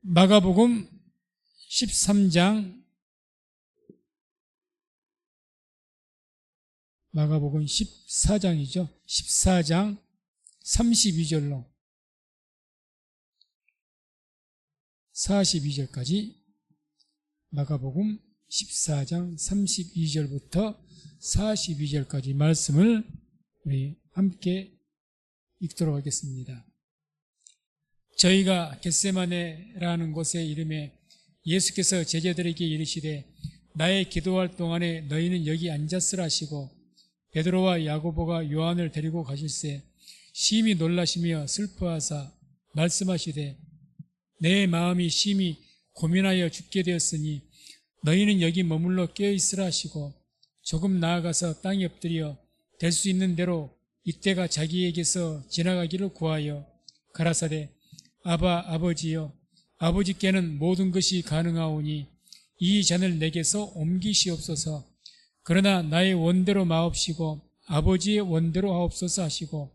마가복음 13장, 마가복음 14장이죠. 14장 32절로 42절까지 마가복음 14장 32절부터 42절까지 말씀을 우리 함께 읽도록 하겠습니다. 저희가 겟세마네라는 곳의 이름에 예수께서 제자들에게 이르시되 나의 기도할 동안에 너희는 여기 앉았으라 하시고 베드로와 야고보가 요한을 데리고 가실새 심히 놀라시며 슬퍼하사 말씀하시되 내 마음이 심히 고민하여 죽게 되었으니 너희는 여기 머물러 깨어있으라 하시고 조금 나아가서 땅에 엎드려 될 수 있는 대로 이때가 자기에게서 지나가기를 구하여 가라사대 아바 아버지여 아버지께는 모든 것이 가능하오니 이 잔을 내게서 옮기시옵소서. 그러나 나의 원대로 마옵시고 아버지의 원대로 하옵소서 하시고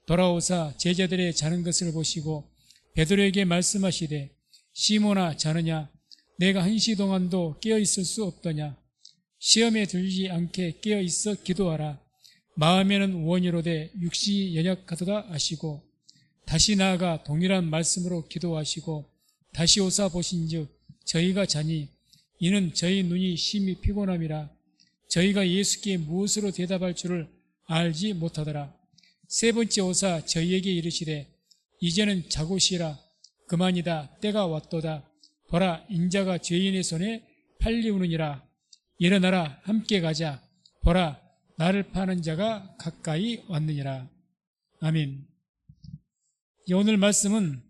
돌아오사 제자들의 자는 것을 보시고 베드로에게 말씀하시되 시몬아 자느냐 내가 한시 동안도 깨어있을 수 없더냐. 시험에 들지 않게 깨어있어 기도하라. 마음에는 원이로되 육신이 연약하도다 하시고 다시 나아가 동일한 말씀으로 기도하시고 다시 오사 보신즉 저희가 자니 이는 저희 눈이 심히 피곤함이라. 저희가 예수께 무엇으로 대답할 줄을 알지 못하더라. 세 번째 오사 저희에게 이르시되 이제는 자고 쉬라. 그만이다. 때가 왔도다. 보라 인자가 죄인의 손에 팔리우느니라. 일어나라 함께 가자. 보라 나를 파는 자가 가까이 왔느니라. 아멘. 오늘 말씀은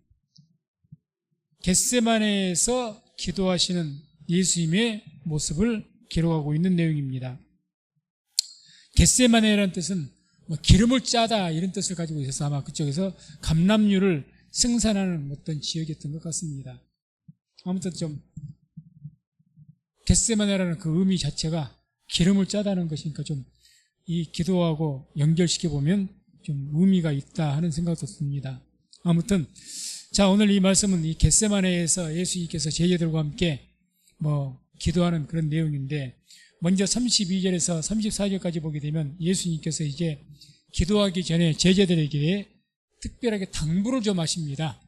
겟세마네에서 기도하시는 예수님의 모습을 기록하고 있는 내용입니다. 겟세마네라는 뜻은 기름을 짜다 이런 뜻을 가지고 있어서 아마 그쪽에서 감람류를 생산하는 어떤 지역이었던 것 같습니다. 아무튼 좀 겟세마네라는 그 의미 자체가 기름을 짜다는 것이니까 좀 이 기도하고 연결시켜 보면 좀 의미가 있다 하는 생각도 듭니다. 아무튼 자 오늘 이 말씀은 이 겟세마네에서 예수님께서 제자들과 함께 기도하는 그런 내용인데 먼저 32절에서 34절까지 보게 되면 예수님께서 이제 기도하기 전에 제자들에게 특별하게 당부를 좀 하십니다.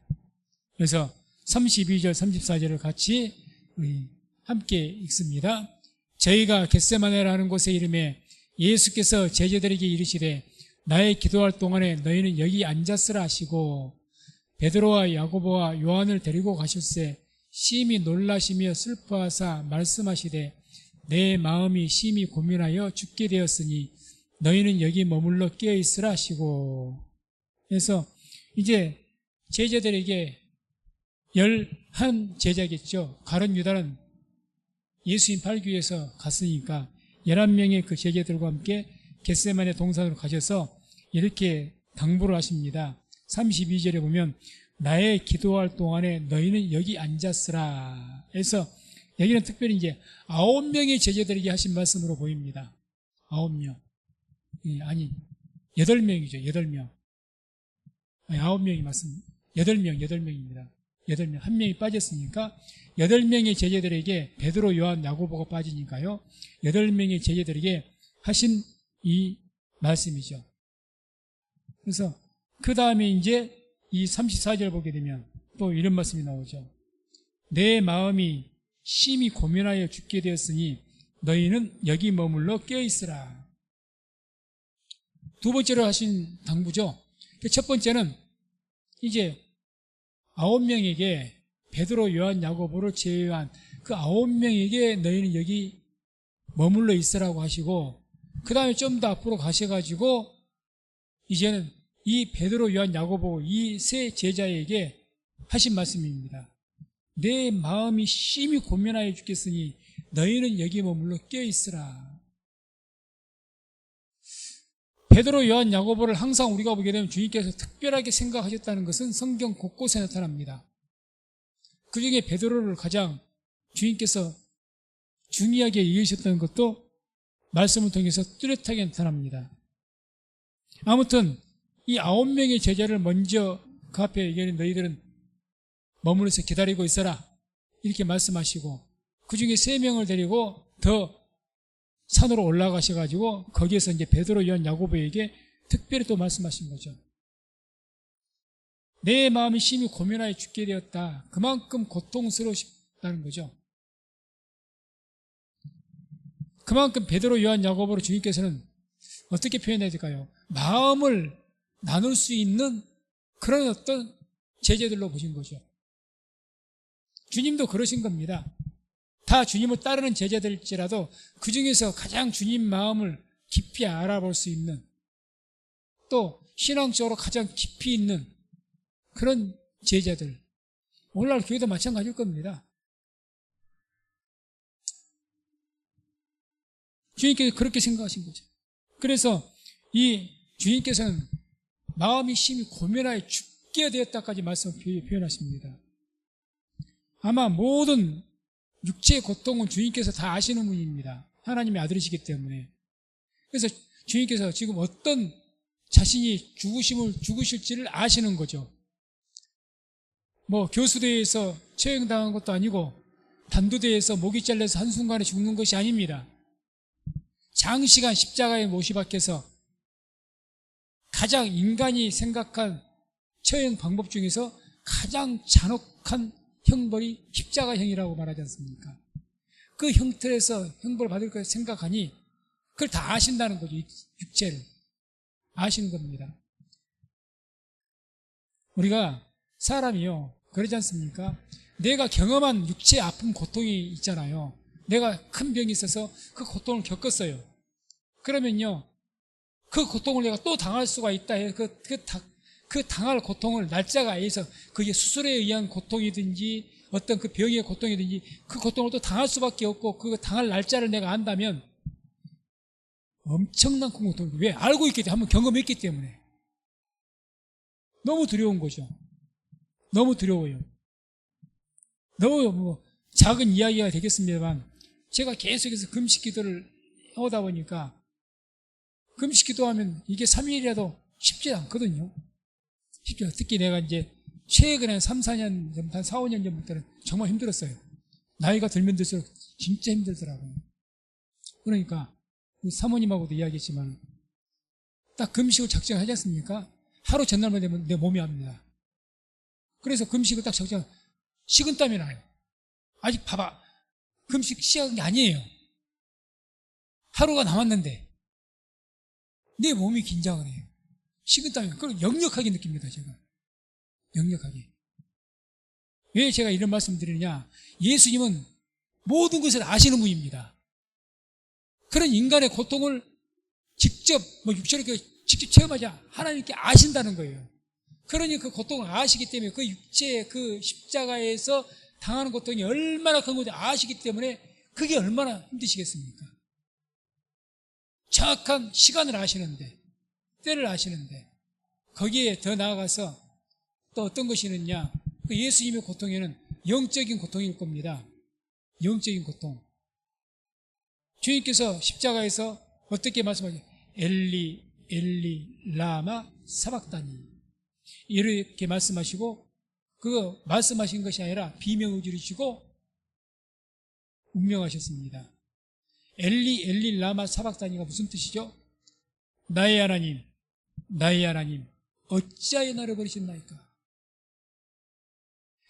그래서 32절 34절을 같이 우리 함께 읽습니다. 저희가 겟세마네라는 곳의 이름에 예수께서 제자들에게 이르시되 나의 기도할 동안에 너희는 여기 앉았으라 하시고 베드로와 야고보와 요한을 데리고 가실새 심히 놀라시며 슬퍼하사 말씀하시되 내 마음이 심히 고민하여 죽게 되었으니 너희는 여기 머물러 깨어있으라 하시고. 그래서 이제 제자들에게 11 제자겠죠. 가룟 유다는 예수님 팔기 위해서 갔으니까 11명의 그 제자들과 함께 겟세마네 동산으로 가셔서 이렇게 당부를 하십니다. 32절에 보면 나의 기도할 동안에 너희는 여기 앉았으라 해서 여기는 특별히 이제 9명의 제자들에게 하신 말씀으로 보입니다. 9명. 아니 8명이죠. 8명. 아니 9명이 말씀. 8명입니다. 8명. 한 명이 빠졌으니까 8명의 제자들에게 베드로, 요한, 야고보가 빠지니까요. 8명의 제자들에게 하신 이 말씀이죠. 그래서 그 다음에 이제 이 34절 보게 되면 또 이런 말씀이 나오죠. 내 마음이 심히 고민하여 죽게 되었으니 너희는 여기 머물러 깨어있으라. 두 번째로 하신 당부죠. 첫 번째는 이제 9명에게 베드로, 요한, 야고보를 제외한 그 9명에게 너희는 여기 머물러 있으라고 하시고 그 다음에 좀 더 앞으로 가셔가지고 이제는 이 베드로, 요한, 야고보 이 세 제자에게 하신 말씀입니다. 내 마음이 심히 고민하여 죽겠으니 너희는 여기 머물러 깨어있으라. 베드로, 요한, 야고보를 항상 우리가 보게 되면 주님께서 특별하게 생각하셨다는 것은 성경 곳곳에 나타납니다. 그 중에 베드로를 가장 주님께서 중요하게 이으셨다는 것도 말씀을 통해서 뚜렷하게 나타납니다. 아무튼 이 9명의 제자를 먼저 그 앞에 얘기하는 너희들은 머무르서 기다리고 있어라 이렇게 말씀하시고 그 중에 3명을 데리고 더 산으로 올라가셔가지고 거기에서 이제 베드로, 요한, 야고보에게 특별히 또 말씀하신 거죠. 내 마음이 심히 고민하여 죽게 되었다. 그만큼 고통스러우시다는 거죠. 그만큼 베드로, 요한, 야고보로 주님께서는 어떻게 표현해야 될까요? 마음을 나눌 수 있는 그런 어떤 제자들로 보신 거죠. 주님도 그러신 겁니다. 다 주님을 따르는 제자들일지라도 그 중에서 가장 주님 마음을 깊이 알아볼 수 있는 또 신앙적으로 가장 깊이 있는 그런 제자들. 오늘날 교회도 마찬가지일 겁니다. 주님께서 그렇게 생각하신 거죠. 그래서 이 주님께서는 마음이 심히 고민하여 죽게 되었다까지 말씀 표현하십니다. 아마 모든 육체의 고통은 주님께서 다 아시는 분입니다. 하나님의 아들이시기 때문에. 그래서 주님께서 지금 어떤 자신이 죽으실지를 아시는 거죠. 뭐 교수대에서 처형당한 것도 아니고 단두대에서 목이 잘려서 한순간에 죽는 것이 아닙니다. 장시간 십자가에 못이 박혀서 가장 인간이 생각한 처형 방법 중에서 가장 잔혹한 형벌이 십자가형이라고 말하지 않습니까? 그 형틀에서 형벌을 받을 걸 생각하니 그걸 다 아신다는 거죠. 육체를 아시는 겁니다. 우리가 사람이요 그러지 않습니까? 내가 경험한 육체의 아픔, 고통이 있잖아요. 내가 큰 병이 있어서 그 고통을 겪었어요. 그러면요 그 고통을 내가 또 당할 수가 있다 해서 그 당할 고통을 날짜가 아니어서 그게 수술에 의한 고통이든지 어떤 그 병의 고통이든지 그 고통을 또 당할 수밖에 없고 그 당할 날짜를 내가 안다면 엄청난 고통. 왜? 알고 있기 때문에, 한번 경험했기 때문에. 너무 두려운 거죠. 너무 두려워요. 너무 작은 이야기가 되겠습니다만 제가 계속해서 금식 기도를 하다 보니까 금식 기도하면 이게 3일이라도 쉽지 않거든요. 쉽지 않아요. 특히 내가 이제 최근에 3, 4년 전, 한 4, 5년 전부터는 정말 힘들었어요. 나이가 들면 들수록 진짜 힘들더라고요. 그러니까 우리 사모님하고도 이야기했지만 딱 금식을 작정하지 않습니까? 하루 전날만 되면 내 몸이 압니다. 그래서 금식을 딱 작정, 식은땀이 나요. 아직 봐봐. 금식 시작한 게 아니에요. 하루가 남았는데 내 몸이 긴장을 해요. 식은땀이. 그걸 역력하게 느낍니다, 제가. 역력하게. 왜 제가 이런 말씀 드리느냐? 예수님은 모든 것을 아시는 분입니다. 그런 인간의 고통을 직접, 육체로 직접 체험하지 하나님께 아신다는 거예요. 그러니 그 고통을 아시기 때문에 그 육체의 그 십자가에서 당하는 고통이 얼마나 큰 건지 아시기 때문에 그게 얼마나 힘드시겠습니까? 정확한 시간을 아시는데, 때를 아시는데, 거기에 더 나아가서 또 어떤 것이 있느냐? 그 예수님의 고통에는 영적인 고통일 겁니다. 영적인 고통. 주님께서 십자가에서 어떻게 말씀하세요? 엘리, 엘리, 라마, 사박다니. 이렇게 말씀하시고, 그 말씀하신 것이 아니라 비명을 지르시고 운명하셨습니다. 엘리, 엘리, 라마, 사박다니가 무슨 뜻이죠? 나의 하나님, 나의 하나님, 어찌하여 나를 버리셨나이까?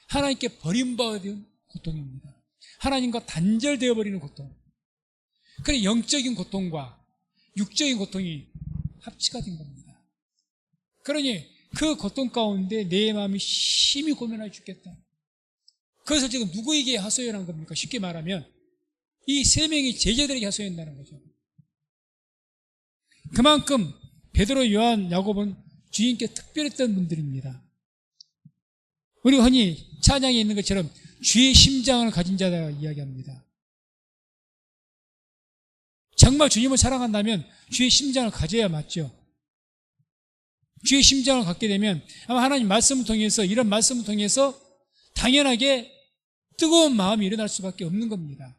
하나님께 버림받은 고통입니다. 하나님과 단절되어 버리는 고통. 그래 영적인 고통과 육적인 고통이 합치가 된 겁니다. 그러니 그 고통 가운데 내 마음이 심히 고민하여 죽겠다. 그것을 지금 누구에게 하소연한 겁니까? 쉽게 말하면 이 3명의 제자들에게 하소연한다는 거죠. 그만큼 베드로, 요한, 야고보는 주님께 특별했던 분들입니다. 우리가 흔히 찬양에 있는 것처럼 주의 심장을 가진 자다 이야기합니다. 정말 주님을 사랑한다면 주의 심장을 가져야 맞죠. 주의 심장을 갖게 되면 아마 하나님 말씀을 통해서, 이런 말씀을 통해서 당연하게 뜨거운 마음이 일어날 수밖에 없는 겁니다.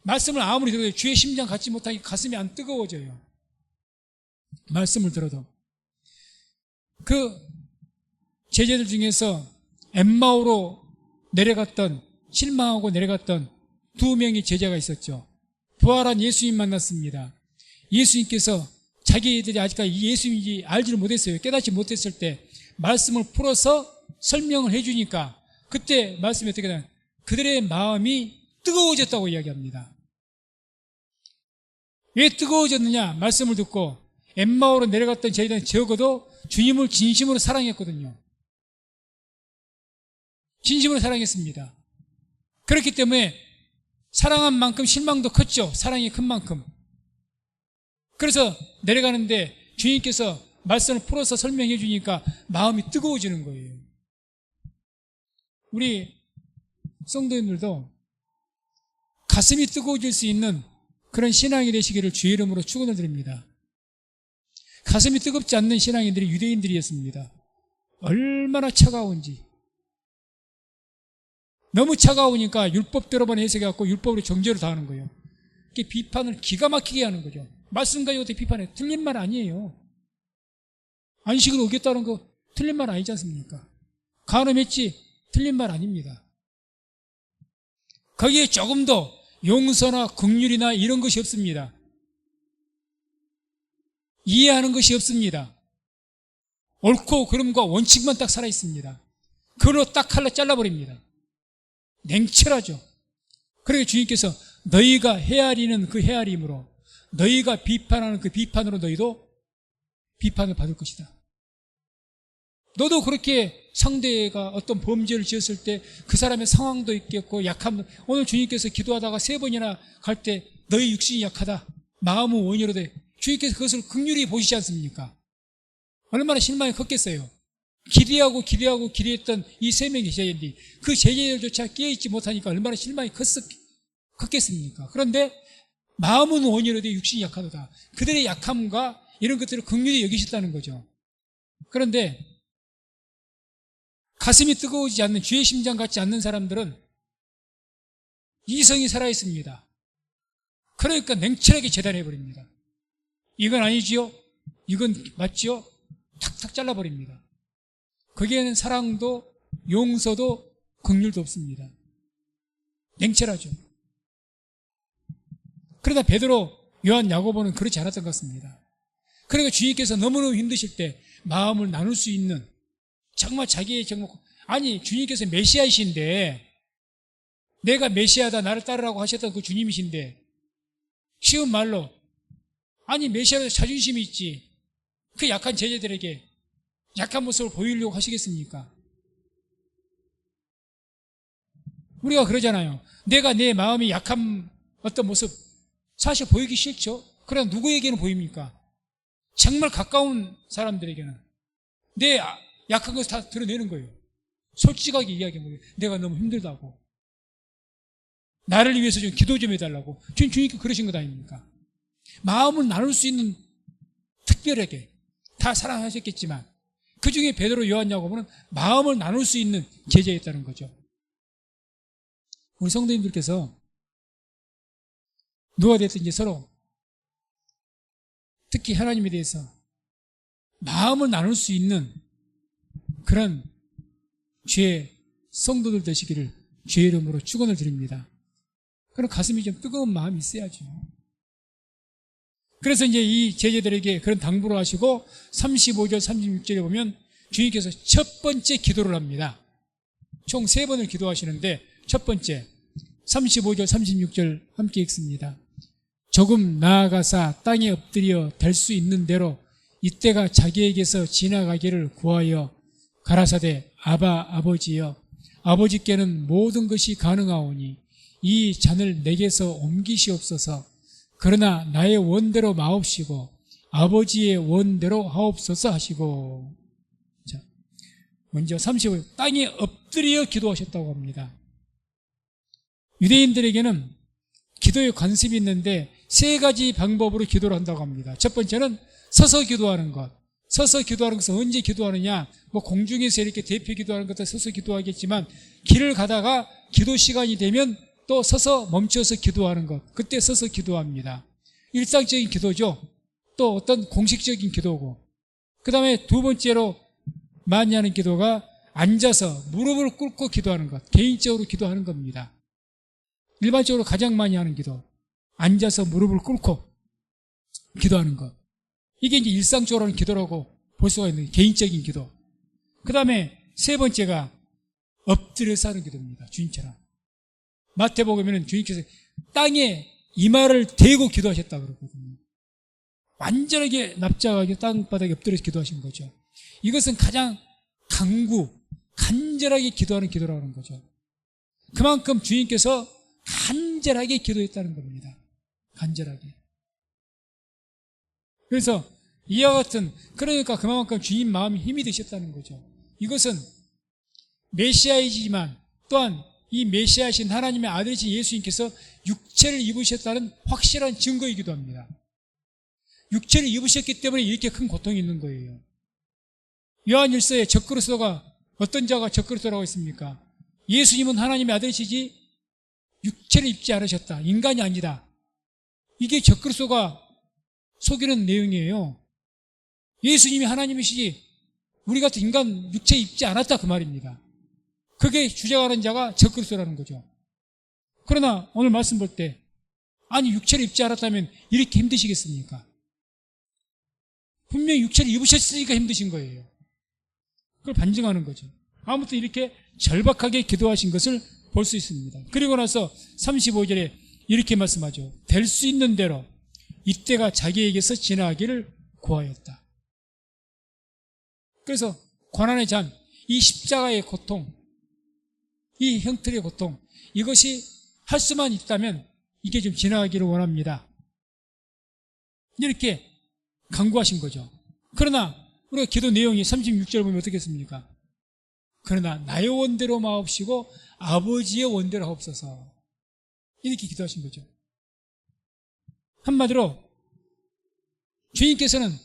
말씀을 아무리 들어도 주의 심장 갖지 못하니 가슴이 안 뜨거워져요. 말씀을 들어도. 그 제자들 중에서 엠마오로 내려갔던, 실망하고 내려갔던 두 명의 제자가 있었죠. 부활한 예수님 만났습니다. 예수님께서 자기들이 아직까지 예수님인지 알지를 못했어요. 깨닫지 못했을 때 말씀을 풀어서 설명을 해주니까 그때 말씀이 어떻게 되나, 그들의 마음이 뜨거워졌다고 이야기합니다. 왜 뜨거워졌느냐? 말씀을 듣고 엠마오로 내려갔던 제자들은 적어도 주님을 진심으로 사랑했거든요. 진심으로 사랑했습니다. 그렇기 때문에 사랑한 만큼 실망도 컸죠. 사랑이 큰 만큼. 그래서 내려가는데 주님께서 말씀을 풀어서 설명해 주니까 마음이 뜨거워지는 거예요. 우리 성도님들도 가슴이 뜨거워질 수 있는 그런 신앙이 되시기를 주의 이름으로 축원을 드립니다. 가슴이 뜨겁지 않는 신앙인들이 유대인들이었습니다. 얼마나 차가운지. 너무 차가우니까 율법대로만 해석해갖고 율법으로 정죄를 당하는 거예요. 이게 비판을 기가 막히게 하는 거죠. 말씀 가지고 어떻게 비판해? 틀린 말 아니에요. 안식을 어겼다는 거 틀린 말 아니지 않습니까? 간음했지? 틀린 말 아닙니다. 거기에 조금 더 용서나 긍휼이나 이런 것이 없습니다. 이해하는 것이 없습니다. 옳고 그름과 원칙만 딱 살아있습니다. 그걸로 딱 칼로 잘라버립니다. 냉철하죠. 그러니까 주님께서 너희가 헤아리는 그 헤아림으로, 너희가 비판하는 그 비판으로 너희도 비판을 받을 것이다. 너도 그렇게 상대가 어떤 범죄를 지었을 때 그 사람의 상황도 있겠고 약함, 오늘 주님께서 기도하다가 3번이나 갈 때 너희 육신이 약하다, 마음은 원이로 돼, 주님께서 그것을 긍휼히 보시지 않습니까? 얼마나 실망이 컸겠어요. 기대했던 이 3명의 제자인데 그 제자들조차 깨어있지 못하니까 얼마나 실망이 컸겠습니까? 그런데 마음은 원이로 돼 육신이 약하다. 그들의 약함과 이런 것들을 긍휼히 여기셨다는 거죠. 그런데 가슴이 뜨거워지지 않는, 주의 심장 같지 않는 사람들은 이성이 살아있습니다. 그러니까 냉철하게 재단해버립니다. 이건 아니지요? 이건 맞지요? 탁탁 잘라버립니다. 거기에는 사랑도 용서도 긍휼도 없습니다. 냉철하죠. 그러다 베드로, 요한, 야고보는 그렇지 않았던 것 같습니다. 그러니까 주님께서 너무너무 힘드실 때 마음을 나눌 수 있는, 정말 자기의 정말, 아니 주님께서 메시아이신데, 내가 메시아다 나를 따르라고 하셨던 그 주님이신데, 쉬운 말로 아니 메시아도 자존심이 있지, 그 약한 제자들에게 약한 모습을 보이려고 하시겠습니까? 우리가 그러잖아요. 내가 내 마음이 약한 어떤 모습 사실 보이기 싫죠. 그러나 누구에게는 보입니까? 정말 가까운 사람들에게는 내 약한 것을 다 드러내는 거예요. 솔직하게 이야기하는 거예요. 내가 너무 힘들다고, 나를 위해서 좀 기도 좀 해달라고. 주님께 그러신 것 아닙니까? 마음을 나눌 수 있는, 특별하게 다 사랑하셨겠지만 그 중에 베드로, 요한, 야고보는 마음을 나눌 수 있는 제자였다는 거죠. 우리 성도님들께서 누가 됐든지 서로 특히 하나님에 대해서 마음을 나눌 수 있는 그런 주의 성도들 되시기를 주의 이름으로 축원을 드립니다. 그런 가슴이 좀 뜨거운 마음이 있어야죠. 그래서 이제 이 제자들에게 그런 당부를 하시고 35절 36절에 보면 주님께서 첫 번째 기도를 합니다. 총 3번을 기도하시는데 첫 번째 35절 36절 함께 읽습니다. 조금 나아가사 땅에 엎드려 될 수 있는 대로 이때가 자기에게서 지나가기를 구하여 가라사대 아바 아버지여, 아버지께는 모든 것이 가능하오니 이 잔을 내게서 옮기시옵소서. 그러나 나의 원대로 마옵시고 아버지의 원대로 하옵소서 하시고. 자, 먼저 35절 땅에 엎드려 기도하셨다고 합니다. 유대인들에게는 기도의 관습이 있는데 3가지 방법으로 기도를 한다고 합니다. 첫 번째는 서서 기도하는 것. 서서 기도하는 것은 언제 기도하느냐? 뭐 공중에서 이렇게 대표 기도하는 것도 서서 기도하겠지만 길을 가다가 기도 시간이 되면 또 서서 멈춰서 기도하는 것, 그때 서서 기도합니다. 일상적인 기도죠. 또 어떤 공식적인 기도고, 그 다음에 두 번째로 많이 하는 기도가 앉아서 무릎을 꿇고 기도하는 것, 개인적으로 기도하는 겁니다. 일반적으로 가장 많이 하는 기도, 앉아서 무릎을 꿇고 기도하는 것. 이게 이제 일상적으로 하는 기도라고 볼 수가 있는 개인적인 기도. 그 다음에 세 번째가 엎드려서 하는 기도입니다. 주님처럼. 마태복음에는 주님께서 땅에 이마를 대고 기도하셨다고 그러거든요. 완전하게 납작하게 땅바닥에 엎드려서 기도하신 거죠. 이것은 가장 간절하게 기도하는 기도라고 하는 거죠. 그만큼 주님께서 간절하게 기도했다는 겁니다. 간절하게. 그래서 이와 같은, 그러니까 그만큼 주님 마음이 힘이 되셨다는 거죠. 이것은 메시아이지만 또한 이 메시아이신 하나님의 아들이신 예수님께서 육체를 입으셨다는 확실한 증거이기도 합니다. 육체를 입으셨기 때문에 이렇게 큰 고통이 있는 거예요. 요한일서에 적그리스도가 어떤 자가 적그리스도라고 했습니까? 예수님은 하나님의 아들이시지 육체를 입지 않으셨다. 인간이 아니다. 이게 적그리스도가 속이는 내용이에요. 예수님이 하나님이시지 우리 같은 인간 육체 입지 않았다 그 말입니다. 그게 주장하는 자가 적그리스도라는 거죠. 그러나 오늘 말씀 볼 때 아니 육체를 입지 않았다면 이렇게 힘드시겠습니까? 분명히 육체를 입으셨으니까 힘드신 거예요. 그걸 반증하는 거죠. 아무튼 이렇게 절박하게 기도하신 것을 볼 수 있습니다. 그리고 나서 35절에 이렇게 말씀하죠. 될 수 있는 대로 이때가 자기에게서 지나가기를 구하였다. 그래서 고난의 잔, 이 십자가의 고통, 이 형틀의 고통, 이것이 할 수만 있다면 이게 좀 지나가기를 원합니다. 이렇게 간구하신 거죠. 그러나 우리가 기도 내용이 36절 보면 어떻게 했습니까? 그러나 나의 원대로 마옵시고 아버지의 원대로 하옵소서. 이렇게 기도하신 거죠. 한마디로 주님께서는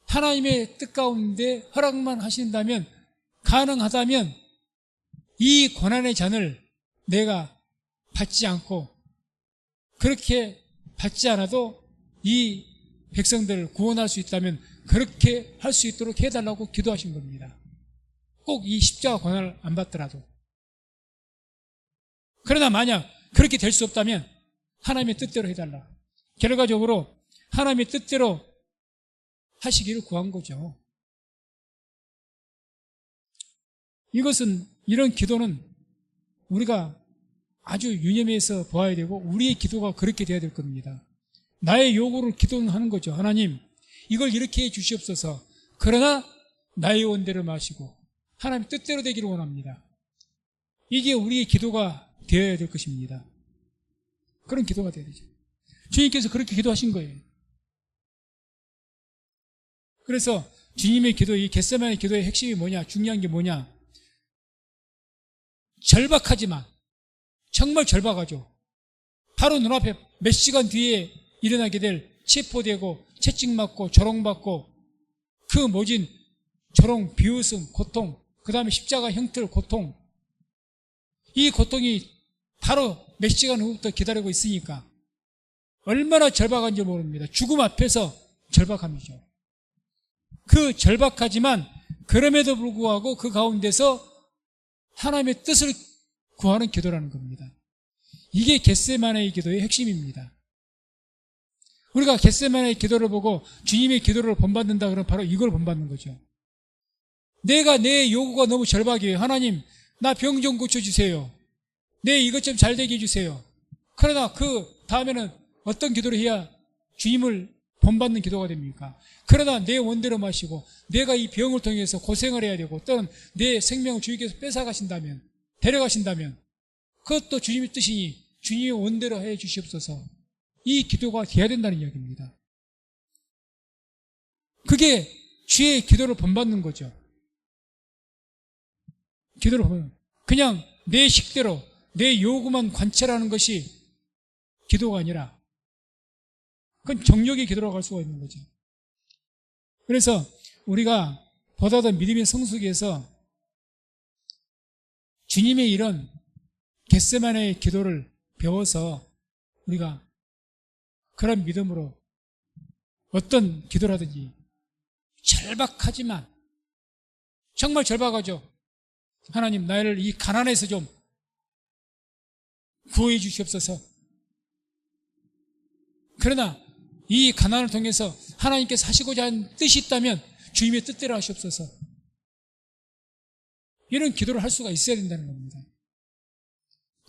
하나님의 뜻 가운데 허락만 하신다면, 가능하다면 이 고난의 잔을 내가 받지 않고, 그렇게 받지 않아도 이 백성들을 구원할 수 있다면 그렇게 할 수 있도록 해달라고 기도하신 겁니다. 꼭 이 십자가 고난을 안 받더라도. 그러나 만약 그렇게 될 수 없다면 하나님의 뜻대로 해달라. 결과적으로 하나님의 뜻대로 하시기를 구한 거죠. 이것은, 이런 기도는 우리가 아주 유념해서 보아야 되고 우리의 기도가 그렇게 돼야 될 겁니다. 나의 요구를 기도하는 거죠. 하나님, 이걸 이렇게 해 주시옵소서. 그러나 나의 원대로 마시고 하나님 뜻대로 되기를 원합니다. 이게 우리의 기도가 되어야 될 것입니다. 그런 기도가 되어야 되죠. 주님께서 그렇게 기도하신 거예요. 그래서 주님의 기도, 이 겟세마네 기도의 핵심이 뭐냐, 중요한 게 뭐냐, 절박하지만, 정말 절박하죠. 바로 눈앞에 몇 시간 뒤에 일어나게 될 체포되고 채찍맞고 조롱받고 그 모진 조롱, 비웃음, 고통, 그 다음에 십자가 형틀 고통, 이 고통이 바로 몇 시간 후부터 기다리고 있으니까 얼마나 절박한지 모릅니다. 죽음 앞에서 절박함이죠. 그 절박하지만 그럼에도 불구하고 그 가운데서 하나님의 뜻을 구하는 기도라는 겁니다. 이게 겟세마네의 기도의 핵심입니다. 우리가 겟세마네의 기도를 보고 주님의 기도를 본받는다 그러면 바로 이걸 본받는 거죠. 내가, 내 요구가 너무 절박해요. 하나님, 나 병 좀 고쳐주세요. 내 이것 좀 잘 되게 해주세요. 그러나 그 다음에는 어떤 기도를 해야 주님을 본받는 기도가 됩니까? 그러나 내 원대로 마시고 내가 이 병을 통해서 고생을 해야 되고 또는 내 생명을 주님께서 뺏어가신다면, 데려가신다면 그것도 주님의 뜻이니 주님의 원대로 해 주시옵소서. 이 기도가 돼야 된다는 이야기입니다. 그게 주의 기도를 본받는 거죠. 기도를 보면 그냥 내 식대로 내 요구만 관찰하는 것이 기도가 아니라 그건 정욕의 기도라고 할 수가 있는 거죠. 그래서 우리가 보다 더 믿음의 성숙에서 주님의 이런 겟세마네의 기도를 배워서 우리가 그런 믿음으로 어떤 기도라든지 절박하지만, 정말 절박하죠. 하나님, 나를 이 가난에서 좀 구해 주시옵소서. 그러나 이 가난을 통해서 하나님께서 하시고자 하는 뜻이 있다면 주님의 뜻대로 하시옵소서. 이런 기도를 할 수가 있어야 된다는 겁니다.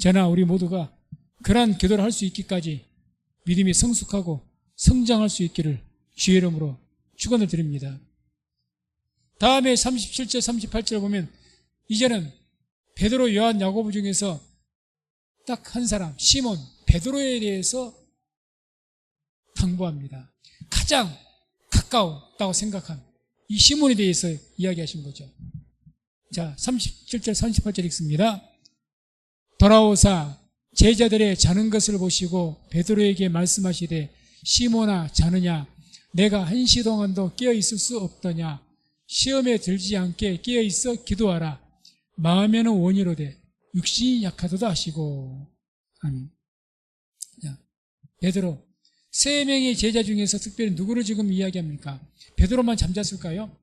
저나 우리 모두가 그러한 기도를 할 수 있기까지 믿음이 성숙하고 성장할 수 있기를 주의 이름으로 축원을 드립니다. 다음에 37절 38절 보면 이제는 베드로, 요한, 야고보 중에서 딱 한 사람, 시몬 베드로에 대해서 당부합니다. 가장 가까웠다고 생각한 이 시몬에 대해서 이야기하신 거죠. 자, 37절 38절 읽습니다. 돌아오사 제자들의 자는 것을 보시고 베드로에게 말씀하시되 시몬아, 자느냐? 내가 한시 동안도 깨어 있을 수 없더냐? 시험에 들지 않게 깨어 있어 기도하라. 마음에는 원이로되 육신이 약하도다 하시고. 아멘. 자, 베드로, 세 명의 제자 중에서 특별히 누구를 지금 이야기합니까? 베드로만 잠잤을까요?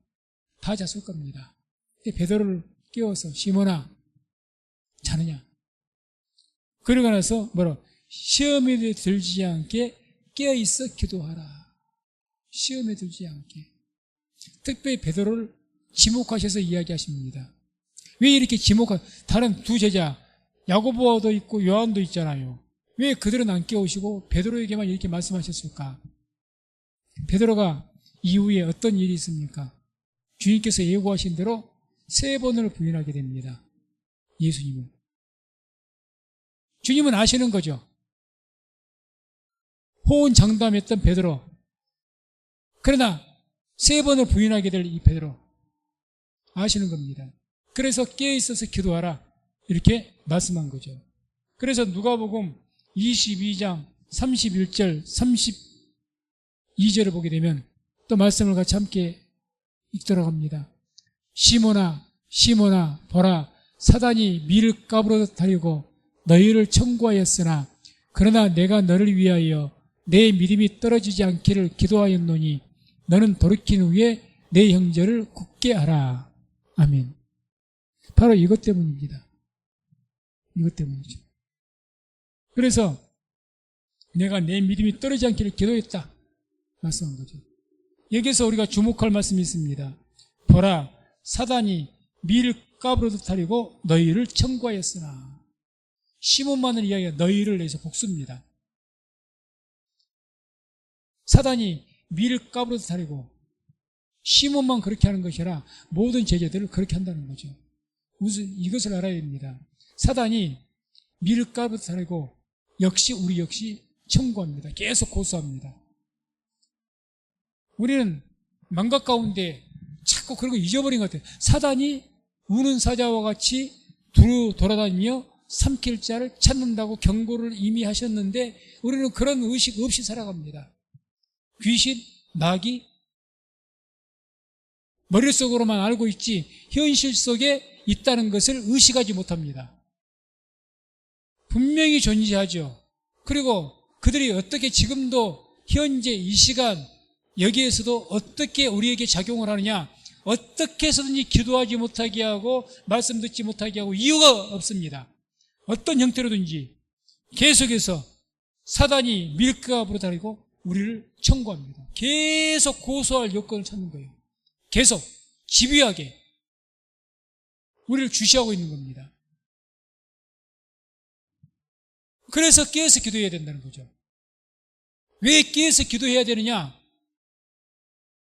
다 잤을 겁니다. 근데 베드로를 깨워서 시몬아, 자느냐? 그러고 나서 시험에 들지 않게 깨어있어 기도하라. 시험에 들지 않게. 특별히 베드로를 지목하셔서 이야기하십니다. 왜 이렇게 다른 두 제자 야고보도 있고 요한도 있잖아요. 왜 그들은 안 깨우시고 베드로에게만 이렇게 말씀하셨을까? 베드로가 이후에 어떤 일이 있습니까? 주님께서 예고하신 대로 3번을 부인하게 됩니다. 예수님을. 주님은 아시는 거죠. 호언장담했던 베드로. 그러나 3번을 부인하게 될 이 베드로 아시는 겁니다. 그래서 깨어있어서 기도하라 이렇게 말씀한 거죠. 그래서 누가복음 22장 31절 32절을 보게 되면 또 말씀을 같이 함께 읽도록 합니다. 시몬아, 시몬아, 보라, 사단이 밀가부로 다리고 너희를 청구하였으나 그러나 내가 너를 위하여 내 믿음이 떨어지지 않기를 기도하였노니 너는 돌이킨 후에 내 형제를 굳게 하라. 아멘. 바로 이것 때문입니다. 이것 때문이죠. 그래서 내가 내 믿음이 떨어지지 않기를 기도했다 말씀한 거죠. 여기서 우리가 주목할 말씀이 있습니다. 보라, 사단이 밀가부로도 다리고 너희를 청구하였으나. 시몬만을 이야기해 너희를 내서 복수입니다. 사단이 밀가부로도 다리고 시몬만 그렇게 하는 것이 아니라 모든 제자들을 그렇게 한다는 거죠. 이것을 알아야 됩니다. 사단이 밀가부로도 다리고 우리 역시 청구합니다. 계속 고소합니다. 우리는 망각 가운데 자꾸 그런 거 잊어버린 것 같아요. 사단이 우는 사자와 같이 두루 돌아다니며 삼킬 자를 찾는다고 경고를 이미 하셨는데 우리는 그런 의식 없이 살아갑니다. 귀신, 마귀, 머릿속으로만 알고 있지 현실 속에 있다는 것을 의식하지 못합니다. 분명히 존재하죠. 그리고 그들이 어떻게 지금도 현재 이 시간 여기에서도 어떻게 우리에게 작용을 하느냐, 어떻게 해서든지 기도하지 못하게 하고 말씀 듣지 못하게 하고 이유가 없습니다. 어떤 형태로든지 계속해서 사단이 밀가부로 다니고 우리를 청구합니다. 계속 고소할 요건을 찾는 거예요. 계속 집요하게 우리를 주시하고 있는 겁니다. 그래서 깨어서 기도해야 된다는 거죠. 왜 깨어서 기도해야 되느냐?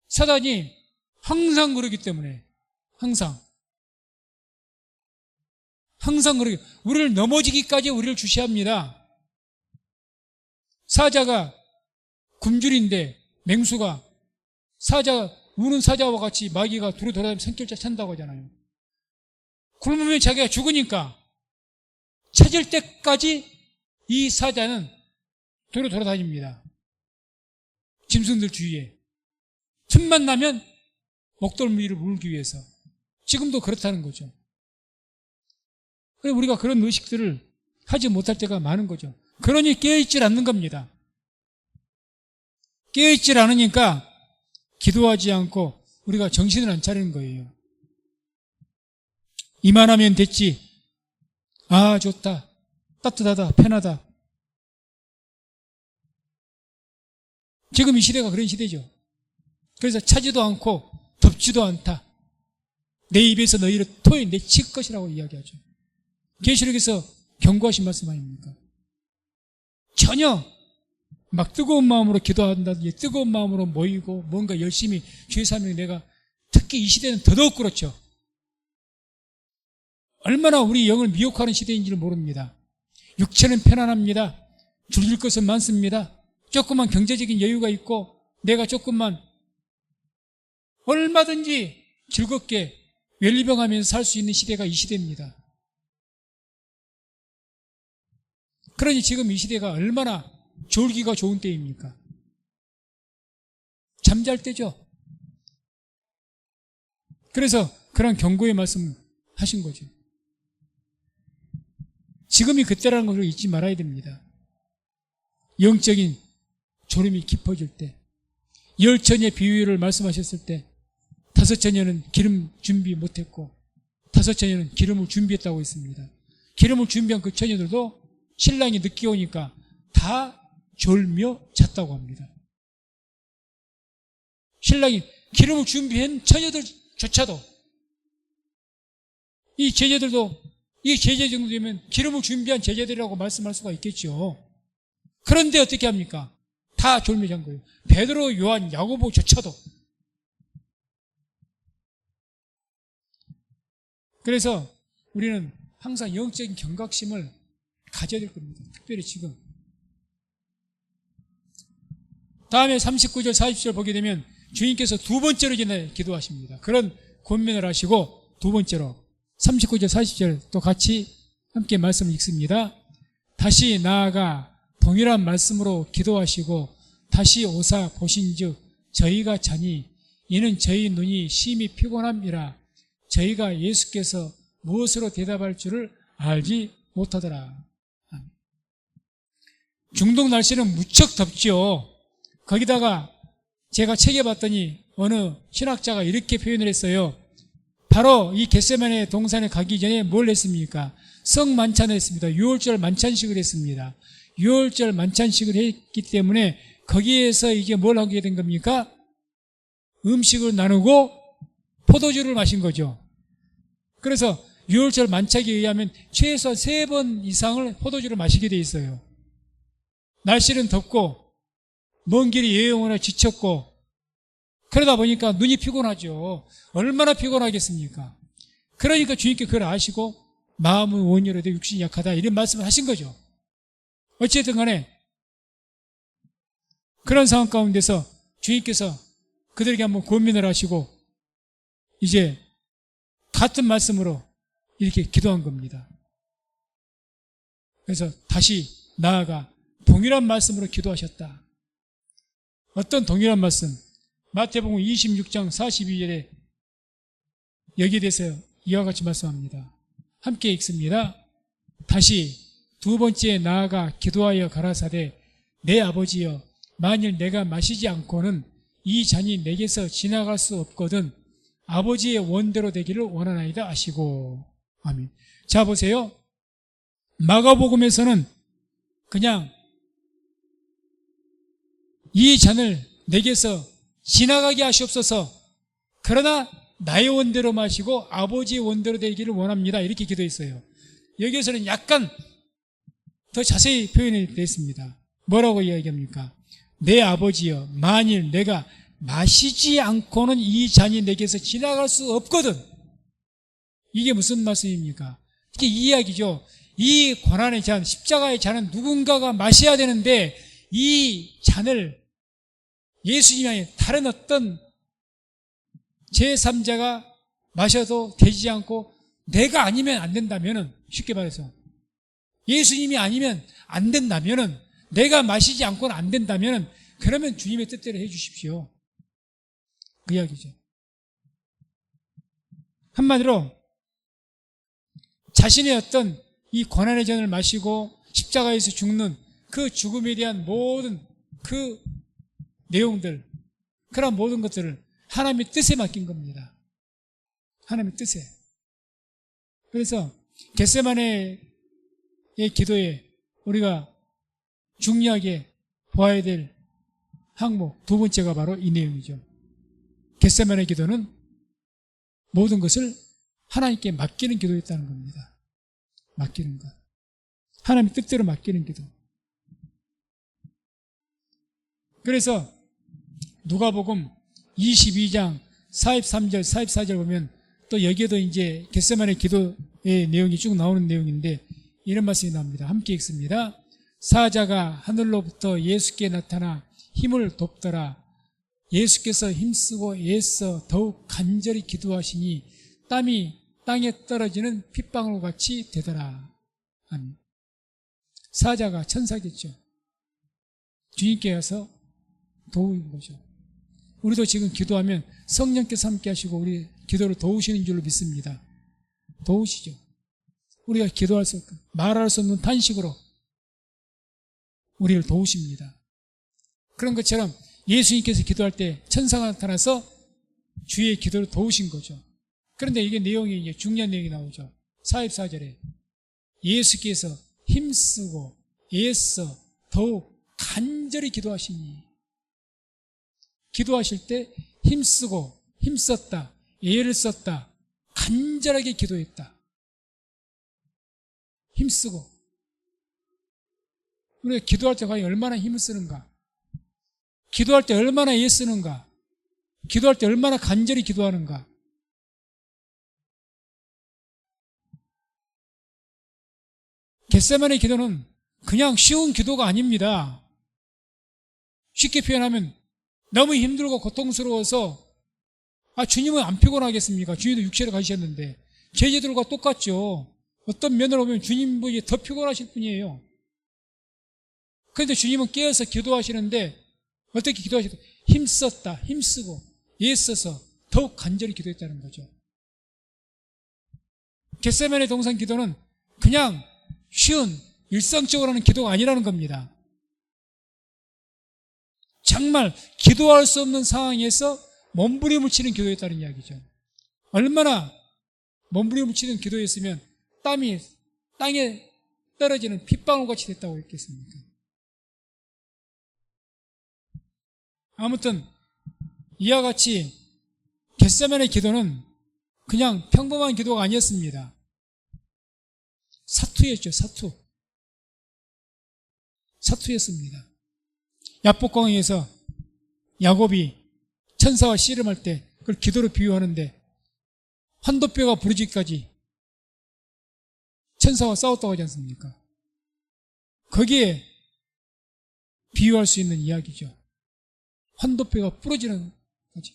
사단이 항상 그러기 때문에 항상 그러기 우리를 넘어지기까지 우리를 주시합니다. 사자가 굶주린데 맹수가 우는 사자와 같이 마귀가 두루 돌아다니며 산길자 찬다고 하잖아요. 굶으면 자기가 죽으니까 찾을 때까지 이 사자는 두루 돌아다닙니다. 짐승들 주위에. 틈만 나면 목덜미를 물기 위해서. 지금도 그렇다는 거죠. 그래서 우리가 그런 의식들을 하지 못할 때가 많은 거죠. 그러니 깨어있질 않는 겁니다. 깨어있질 않으니까 기도하지 않고 우리가 정신을 안 차리는 거예요. 이만하면 됐지. 아, 좋다. 따뜻하다. 편하다. 지금 이 시대가 그런 시대죠. 그래서 차지도 않고 덥지도 않다. 내 입에서 너희를 토해 내칠 것이라고 이야기하죠. 계시록에서 경고하신 말씀 아닙니까? 전혀 막 뜨거운 마음으로 기도한다든지 뜨거운 마음으로 모이고 뭔가 열심히 주의 사명을 내가, 특히 이 시대는 더더욱 그렇죠. 얼마나 우리 영을 미혹하는 시대인지를 모릅니다. 육체는 편안합니다. 줄일 것은 많습니다. 조금만 경제적인 여유가 있고 내가 조금만 얼마든지 즐겁게 웰리병하면서 살 수 있는 시대가 이 시대입니다. 그러니 지금 이 시대가 얼마나 졸기가 좋은 때입니까? 잠잘 때죠. 그래서 그런 경고의 말씀 하신 거죠. 지금이 그때라는 것을 잊지 말아야 됩니다. 영적인 졸음이 깊어질 때, 열 처녀의 비유를 말씀하셨을 때 5 처녀는 기름 준비 못했고 5 처녀는 기름을 준비했다고 했습니다. 기름을 준비한 그 처녀들도 신랑이 늦게 오니까 다 졸며 잤다고 합니다. 신랑이 기름을 준비한 처녀들조차도, 이 제자들도 이 제자 정도 되면 기름을 준비한 제자들이라고 말씀할 수가 있겠죠. 그런데 어떻게 합니까? 다 졸며 잔 거예요. 베드로, 요한, 야고보조차도. 그래서 우리는 항상 영적인 경각심을 가져야 될 겁니다. 특별히 지금. 다음에 39절, 40절 보게 되면 주님께서 2번째로 이제 기도하십니다. 그런 권면을 하시고 2번째로 39절, 40절 또 같이 함께 말씀을 읽습니다. 다시 나아가 동일한 말씀으로 기도하시고 다시 오사 보신즉 저희가 자니 이는 저희 눈이 심히 피곤함이라 저희가 예수께서 무엇으로 대답할 줄을 알지 못하더라. 중동 날씨는 무척 덥죠. 거기다가 제가 책에 봤더니 어느 신학자가 이렇게 표현을 했어요. 바로 이 겟세마네 동산에 가기 전에 뭘 했습니까? 성만찬을 했습니다. 6월절 만찬식을 했습니다. 6월절 만찬식을 했기 때문에 거기에서 이게 뭘 하게 된 겁니까? 음식을 나누고 포도주를 마신 거죠. 그래서 6월절 만찬에 의하면 최소한 3번 이상을 포도주를 마시게 돼 있어요. 날씨는 덥고 먼 길이 여행하느라 지쳤고 그러다 보니까 눈이 피곤하죠. 얼마나 피곤하겠습니까? 그러니까 주님께 그걸 아시고 마음은 온유로되 육신이 약하다 이런 말씀을 하신 거죠. 어쨌든 간에 그런 상황 가운데서 주님께서 그들에게 한번 고민을 하시고 이제 같은 말씀으로 이렇게 기도한 겁니다. 그래서 다시 나아가 동일한 말씀으로 기도하셨다. 어떤 동일한 말씀? 마태복음 26장 42절에 여기에 대해서 이와 같이 말씀합니다. 함께 읽습니다. 다시 2번째 나아가 기도하여 가라사대 내 아버지여 만일 내가 마시지 않고는 이 잔이 내게서 지나갈 수 없거든 아버지의 원대로 되기를 원하나이다 하시고. 아멘. 자 보세요. 마가복음에서는 그냥 이 잔을 내게서 지나가게 하시옵소서. 그러나 나의 원대로 마시고 아버지의 원대로 되기를 원합니다. 이렇게 기도했어요. 여기에서는 약간 더 자세히 표현이 됐습니다. 뭐라고 이야기합니까? 내 아버지여 만일 내가 마시지 않고는 이 잔이 내게서 지나갈 수 없거든. 이게 무슨 말씀입니까? 이게 이 이야기죠. 이 고난의 잔, 십자가의 잔은 누군가가 마셔야 되는데 이 잔을 예수님이 아닌 다른 어떤 제3자가 마셔도 되지 않고 내가 아니면 안 된다면은, 쉽게 말해서 예수님이 아니면 안 된다면은, 내가 마시지 않고는 안 된다면은 그러면 주님의 뜻대로 해 주십시오. 그 이야기죠. 한마디로 자신의 어떤 이 고난의 잔을 마시고 십자가에서 죽는 그 죽음에 대한 모든 그 내용들, 그런 모든 것들을 하나님의 뜻에 맡긴 겁니다. 하나님의 뜻에. 그래서 겟세마네의 기도에 우리가 중요하게 보아야 될 항목 두 번째가 바로 이 내용이죠. 겟세마네 기도는 모든 것을 하나님께 맡기는 기도였다는 겁니다. 맡기는 것. 하나님 뜻대로 맡기는 기도. 그래서 누가복음 22장 43절, 44절 보면 또 여기에도 이제 겟세마네 기도의 내용이 쭉 나오는 내용인데 이런 말씀이 나옵니다. 함께 읽습니다. 사자가 하늘로부터 예수께 나타나 힘을 돕더라. 예수께서 힘쓰고 애써 더욱 간절히 기도하시니 땀이 땅에 떨어지는 핏방울 같이 되더라. 아멘. 사자가 천사겠죠. 주님께 와서 도우는 거죠. 우리도 지금 기도하면 성령께서 함께 하시고 우리 기도를 도우시는 줄로 믿습니다. 도우시죠. 우리가 기도할 수 없고 말할 수 없는 탄식으로 우리를 도우십니다. 그런 것처럼 예수님께서 기도할 때 천사가 나타나서 주의 기도를 도우신 거죠. 그런데 이게 내용이 이제 중요한 내용이 나오죠. 44절에 예수께서 힘쓰고 애써 더욱 간절히 기도하시니, 기도하실 때 힘쓰고 힘썼다, 애를 썼다, 간절하게 기도했다. 힘쓰고. 우리가 기도할 때 과연 얼마나 힘을 쓰는가? 기도할 때 얼마나 애쓰는가? 기도할 때 얼마나 간절히 기도하는가? 겟세마네 기도는 그냥 쉬운 기도가 아닙니다. 쉽게 표현하면 너무 힘들고 고통스러워서 주님은 안 피곤하겠습니까? 주님도 육체로 가시셨는데 제자들과 똑같죠. 어떤 면으로 보면 주님보다 더 피곤하실 분이에요. 그런데 주님은 깨어서 기도하시는데 어떻게 기도하시죠? 힘썼다, 힘쓰고 애써서 더욱 간절히 기도했다는 거죠. 겟세마네 동산 기도는 그냥 쉬운 일상적으로 하는 기도가 아니라는 겁니다. 정말 기도할 수 없는 상황에서 몸부림을 치는 기도였다는 이야기죠. 얼마나 몸부림을 치는 기도였으면 땀이 땅에 떨어지는 핏방울같이 됐다고 했겠습니까? 아무튼 이와 같이 겟세마네 기도는 그냥 평범한 기도가 아니었습니다. 사투였죠. 사투였습니다. 야복강에서 야곱이 천사와 씨름할 때 그걸 기도로 비유하는데 환도뼈가 부러지기까지 천사와 싸웠다고 하지 않습니까? 거기에 비유할 수 있는 이야기죠. 환도뼈가 부러지는 거지.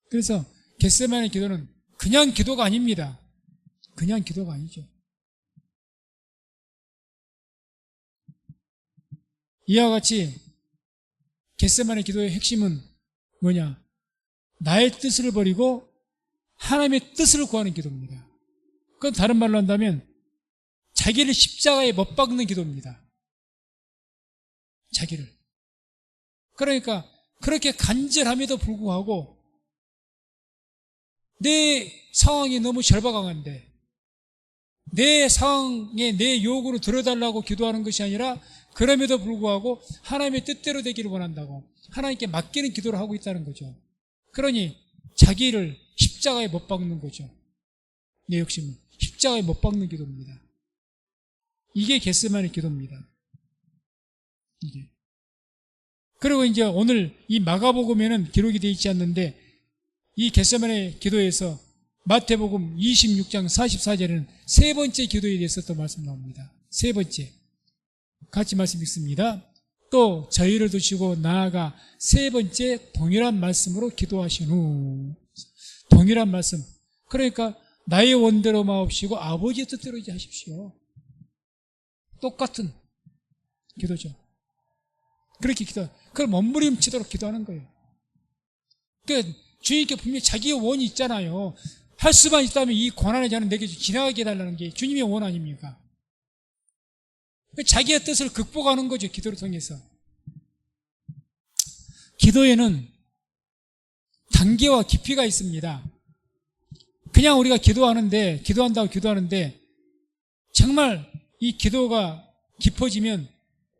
그래서 겟세마네 기도는 그냥 기도가 아닙니다. 그냥 기도가 아니죠. 이와 같이 겟세마네 기도의 핵심은 뭐냐? 나의 뜻을 버리고 하나님의 뜻을 구하는 기도입니다. 그건 다른 말로 한다면 자기를 십자가에 못 박는 기도입니다. 자기를. 그러니까 그렇게 간절함에도 불구하고 내 상황이 너무 절박한데 내 상황에 내 요구를 들어달라고 기도하는 것이 아니라 그럼에도 불구하고 하나님의 뜻대로 되기를 원한다고 하나님께 맡기는 기도를 하고 있다는 거죠. 그러니 자기를 십자가에 못 박는 거죠. 내 욕심은 십자가에 못 박는 기도입니다. 이게 겟세마네 기도입니다. 이게. 그리고 이제 오늘 이 마가복음에는 기록이 되어 있지 않는데 이 겟세마네 기도에서 마태복음 26장 44절에는 세 번째 기도에 대해서 또 말씀 나옵니다. 세 번째. 같이 말씀 읽습니다. 또 저희를 두시고 나아가 세 번째 동일한 말씀으로 기도하신 후. 동일한 말씀. 그러니까 나의 원대로 마옵시고 아버지의 뜻대로 이제 하십시오. 똑같은 기도죠. 그렇게 그걸 몸부림치도록 기도하는 거예요. 그러니까 주님께 분명히 자기의 원이 있잖아요. 할 수만 있다면 이 고난의 잔은 내게 지나가게 해달라는 게 주님의 원 아닙니까? 자기의 뜻을 극복하는 거죠. 기도를 통해서. 기도에는 단계와 깊이가 있습니다. 그냥 우리가 기도한다고 기도하는데 정말 이 기도가 깊어지면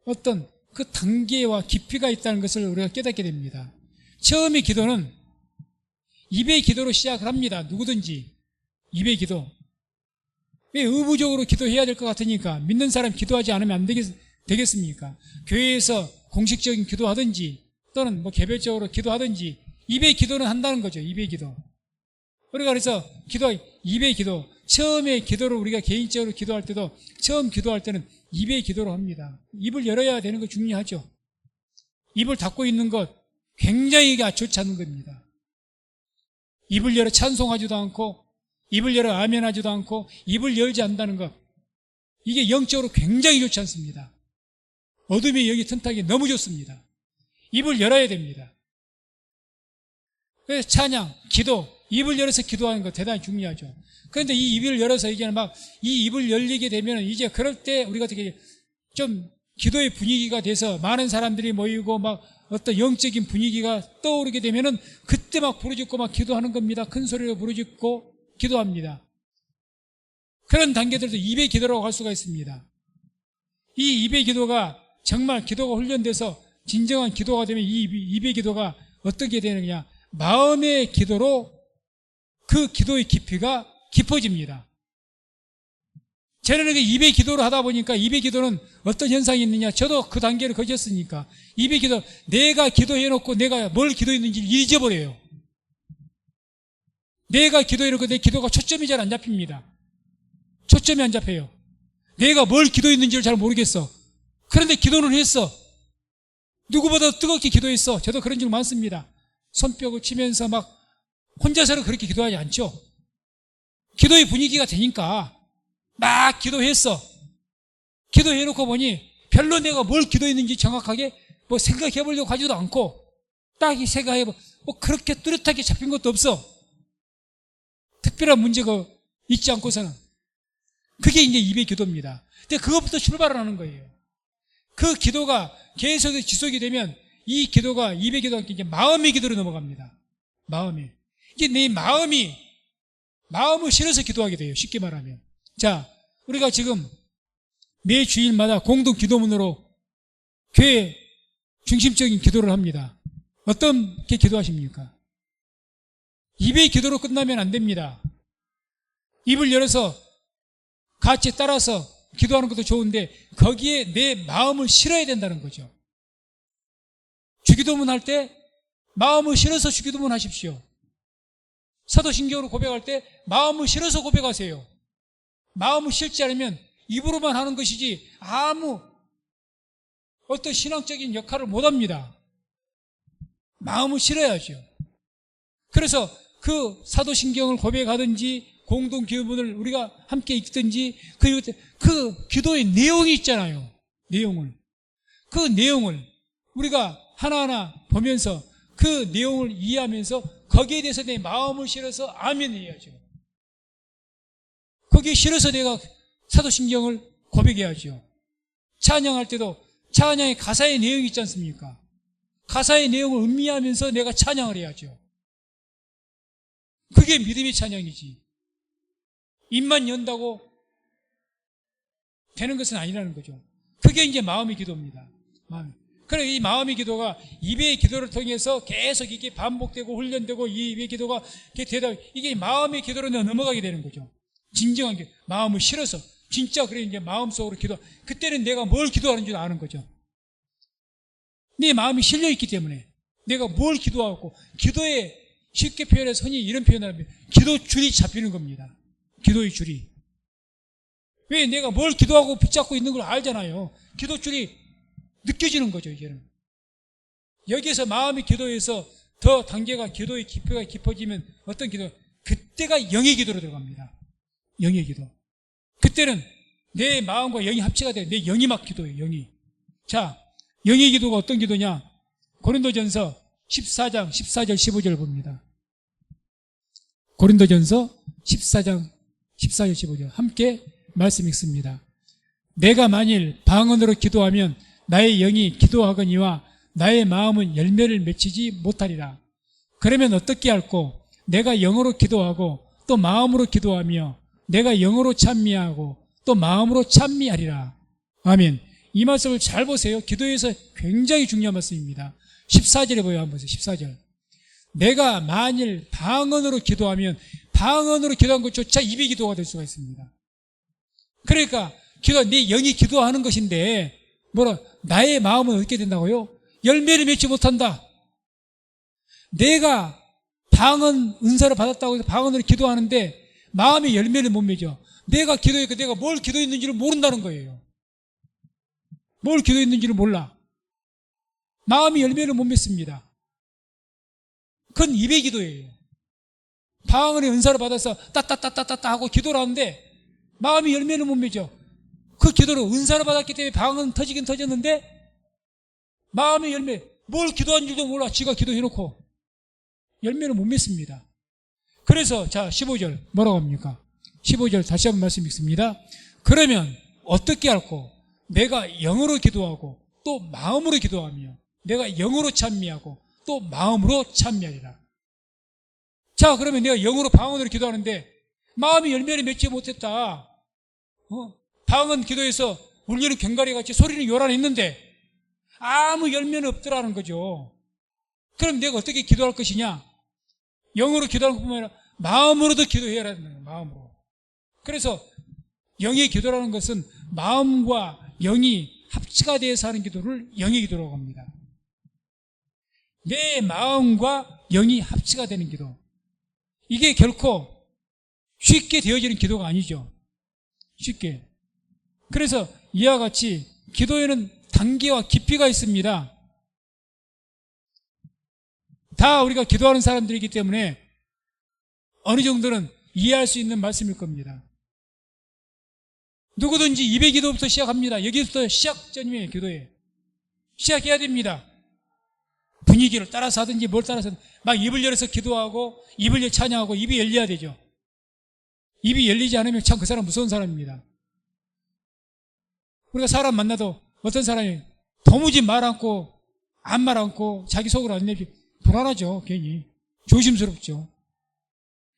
어떤 그 단계와 깊이가 있다는 것을 우리가 깨닫게 됩니다. 처음에 기도는 입의 기도로 시작을 합니다. 누구든지 입의 기도. 왜 의무적으로 기도해야 될 것 같으니까 믿는 사람 기도하지 않으면 안 되겠습니까? 교회에서 공식적인 기도하든지 또는 뭐 개별적으로 기도하든지 입의 기도는 한다는 거죠. 입의 기도. 우리가 그래서 입의 기도. 처음에 기도를 우리가 개인적으로 기도할 때도 처음 기도할 때는 입의 기도로 합니다. 입을 열어야 되는 거 중요하죠. 입을 닫고 있는 것 굉장히 좋지 않은 겁니다. 입을 열어 찬송하지도 않고 입을 열어 아멘하지도 않고 입을 열지 않는다는 것, 이게 영적으로 굉장히 좋지 않습니다. 어둠의 영이 틈타기 너무 좋습니다. 입을 열어야 됩니다. 그래서 찬양, 기도, 입을 열어서 기도하는 거 대단히 중요하죠. 그런데 이 입을 열어서 이제 이 입을 열리게 되면 이제 그럴 때 우리가 어떻게 좀 기도의 분위기가 돼서 많은 사람들이 모이고 막 어떤 영적인 분위기가 떠오르게 되면은 그때 막 부르짖고 막 기도하는 겁니다. 큰 소리로 부르짖고 기도합니다. 그런 단계들도 입의 기도라고 할 수가 있습니다. 이 입의 기도가 정말 기도가 훈련돼서 진정한 기도가 되면 이 입의 기도가 어떻게 되느냐, 마음의 기도로 그 기도의 깊이가 깊어집니다. 저는 입의 기도를 하다 보니까 입의 기도는 어떤 현상이 있느냐, 저도 그 단계를 거쳤으니까 입의 기도, 내가 기도해놓고 내가 뭘 기도했는지 잊어버려요. 내가 기도해놓고 내 기도가 초점이 잘 안 잡힙니다. 초점이 안 잡혀요. 내가 뭘 기도했는지를 잘 모르겠어. 그런데 기도는 했어. 누구보다 뜨겁게 기도했어. 저도 그런 적 많습니다. 손뼉을 치면서 막 혼자서는 그렇게 기도하지 않죠. 기도의 분위기가 되니까 막 기도했어. 기도해놓고 보니 별로 내가 뭘 기도했는지 정확하게 뭐 생각해보려고 하지도 않고 딱 이 생각해보 뭐 그렇게 뚜렷하게 잡힌 것도 없어. 특별한 문제가 있지 않고서는. 그게 이제 입의 기도입니다. 근데 그것부터 출발을 하는 거예요. 그 기도가 계속 지속이 되면 이 기도가 입의 기도가 이제 마음의 기도로 넘어갑니다. 마음이. 이게 내 마음을 실어서 기도하게 돼요. 쉽게 말하면. 자, 우리가 지금 매 주일마다 공동 기도문으로 교회 중심적인 기도를 합니다. 어떻게 기도하십니까? 입의 기도로 끝나면 안 됩니다. 입을 열어서 같이 따라서 기도하는 것도 좋은데 거기에 내 마음을 실어야 된다는 거죠. 주기도문 할 때 마음을 실어서 주기도문 하십시오. 사도신경으로 고백할 때 마음을 실어서 고백하세요. 마음을 실지 않으면 입으로만 하는 것이지 아무 어떤 신앙적인 역할을 못합니다. 마음을 실어야죠. 그래서 그 사도신경을 고백하든지 공동기도문을 우리가 함께 읽든지 그 기도의 내용이 있잖아요. 그 내용을 우리가 하나하나 보면서 그 내용을 이해하면서 거기에 대해서 내 마음을 실어서 아멘 해야죠. 거기에 실어서 내가 사도신경을 고백해야죠. 찬양할 때도 찬양의 가사의 내용이 있지 않습니까? 가사의 내용을 음미하면서 내가 찬양을 해야죠. 그게 믿음의 찬양이지. 입만 연다고 되는 것은 아니라는 거죠. 그게 이제 마음의 기도입니다. 그래, 이 마음의 기도가 입의 기도를 통해서 계속 이게 반복되고 훈련되고 이 입의 기도가 이게 마음의 기도로 넘어가게 되는 거죠. 진정한 마음을 실어서 진짜 그래 이제 마음속으로 기도. 그때는 내가 뭘 기도하는 줄 아는 거죠. 내 마음이 실려 있기 때문에 내가 뭘 기도하고 기도에 쉽게 표현해서 흔히 이런 표현을 하면 기도 줄이 잡히는 겁니다. 기도의 줄이. 왜 내가 뭘 기도하고 붙잡고 있는 걸 알잖아요. 기도 줄이 느껴지는 거죠, 이제는. 여기에서 마음의 기도에서 더 단계가 기도의 깊이가 깊어지면 어떤 기도? 그때가 영의 기도로 들어갑니다. 영의 기도. 그때는 내 마음과 영이 합치가 돼요. 내 영이 막 기도예요, 영이. 자, 영의 기도가 어떤 기도냐? 고린도전서 14장 14절 15절 봅니다. 고린도전서 14장 14절 15절 함께 말씀 읽습니다. 내가 만일 방언으로 기도하면 나의 영이 기도하거니와 나의 마음은 열매를 맺히지 못하리라. 그러면 어떻게 할꼬? 내가 영어로 기도하고 또 마음으로 기도하며 내가 영으로 찬미하고 또 마음으로 찬미하리라. 아멘. 이 말씀을 잘 보세요. 기도에서 굉장히 중요한 말씀입니다. 14절에 보여 한번 보세요. 14절. 내가 만일 방언으로 기도하면 방언으로 기도한 것조차 입의 기도가 될 수가 있습니다. 그러니까 내 영이 기도하는 것인데 나의 마음은 어떻게 된다고요? 열매를 맺지 못한다. 내가 방언 은사를 받았다고 해서 방언으로 기도하는데 마음의 열매를 못 맺어. 내가 기도했고 내가 뭘 기도했는지를 모른다는 거예요. 뭘 기도했는지를 몰라. 마음의 열매를 못 맺습니다. 그건 입의 기도예요. 방언의 은사를 받아서 따따따따따 하고 기도를 하는데 마음의 열매를 못 맺어. 그 기도로 은사를 받았기 때문에 방언은 터지긴 터졌는데 마음의 열매, 뭘 기도한 줄도 몰라. 지가 기도해놓고 열매를 못 맺습니다. 그래서 15절 뭐라고 합니까? 15절 다시 한번 말씀 읽습니다. 그러면 어떻게 할꼬? 내가 영으로 기도하고 또 마음으로 기도하며 내가 영으로 찬미하고 또 마음으로 찬미하리라. 자, 그러면 내가 영으로 방언으로 기도하는데 마음이 열매를 맺지 못했다. 방언 기도에서 울리는 괭가리같이 소리는 요란했는데 아무 열매는 없더라는 거죠. 그럼 내가 어떻게 기도할 것이냐? 영으로 기도하는 것뿐만 아니라 마음으로도 기도해야 하는 거예요. 마음으로. 그래서 영의 기도라는 것은 마음과 영이 합치가 되어서 하는 기도를 영의 기도라고 합니다. 내 마음과 영이 합치가 되는 기도. 이게 결코 쉽게 되어지는 기도가 아니죠. 쉽게. 그래서 이와 같이 기도에는 단계와 깊이가 있습니다. 다 우리가 기도하는 사람들이기 때문에 어느 정도는 이해할 수 있는 말씀일 겁니다. 누구든지 입의 기도부터 시작합니다. 여기부터 시작점이에요. 기도에 시작해야 됩니다. 분위기를 따라서 하든지 뭘 따라서 하든지 막 입을 열어서 기도하고 입을 열어 찬양하고 입이 열려야 되죠. 입이 열리지 않으면 참 그 사람 무서운 사람입니다. 우리가 사람 만나도 어떤 사람이 도무지 말 않고 안 말 않고 자기 속으로 안 내비 불안하죠. 괜히 조심스럽죠.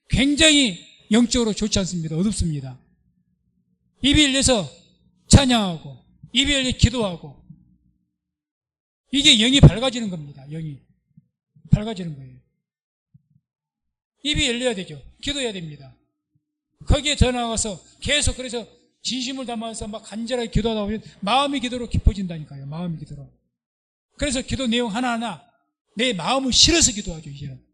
굉장히 영적으로 좋지 않습니다. 어둡습니다. 입이 열려서 찬양하고 입이 열려 기도하고 이게 영이 밝아지는 겁니다. 영이 밝아지는 거예요. 입이 열려야 되죠. 기도해야 됩니다. 거기에 더 나아가서 계속 그래서 진심을 담아서 막 간절하게 기도하다 보면 마음의 기도로 깊어진다니까요. 마음의 기도로. 그래서 기도 내용 하나하나 내 마음을 실어서 기도하죠. 이제는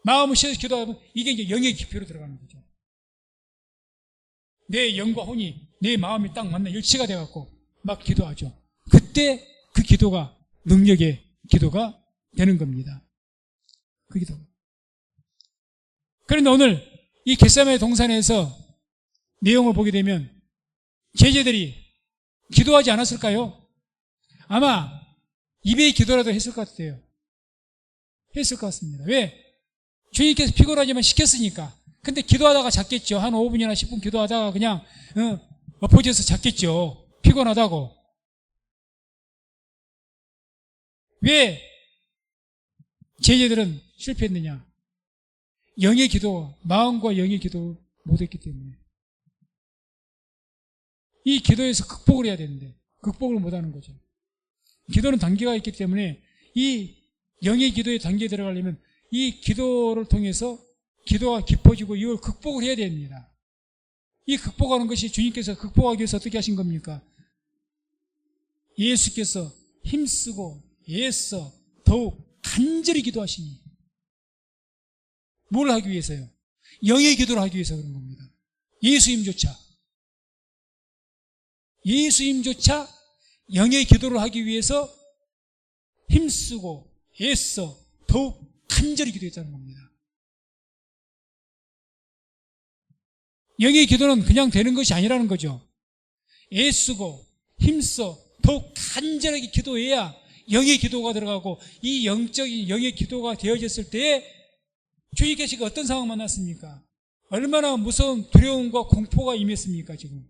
마음을 실어서 기도하면 이게 이제 영의 깊이로 들어가는 거죠. 내 영과 혼이 내 마음이 딱 만나 일치가 돼갖고 막 기도하죠. 그때 그 기도가 능력의 기도가 되는 겁니다. 그 기도. 그런데 오늘 이 겟세마네 동산에서 내용을 보게 되면 제자들이 기도하지 않았을까요? 아마 입의 기도라도 했을 것 같아요. 했을 것 같습니다. 왜? 주님께서 피곤하지만 시켰으니까. 근데 기도하다가 잤겠죠. 한 5분이나 10분 기도하다가 그냥 엎어져서 잤겠죠. 피곤하다고. 왜 제자들은 실패했느냐? 영의 기도, 마음과 영의 기도 못했기 때문에. 이 기도에서 극복을 해야 되는데 극복을 못하는 거죠. 기도는 단계가 있기 때문에 이 영의 기도의 단계에 들어가려면 이 기도를 통해서 기도가 깊어지고 이걸 극복을 해야 됩니다. 이 극복하는 것이 주님께서 극복하기 위해서 어떻게 하신 겁니까? 예수께서 힘쓰고 애써 더욱 간절히 기도하시니 뭘 하기 위해서요? 영의 기도를 하기 위해서 그런 겁니다. 예수님조차 영의 기도를 하기 위해서 힘쓰고 애써 더욱 간절히 기도했다는 겁니다. 영의 기도는 그냥 되는 것이 아니라는 거죠. 애쓰고 힘써 더욱 간절하게 기도해야 영의 기도가 들어가고 이 영적인 영의 기도가 되어졌을 때에 주님께서 어떤 상황 만났습니까? 얼마나 무서운 두려움과 공포가 임했습니까? 지금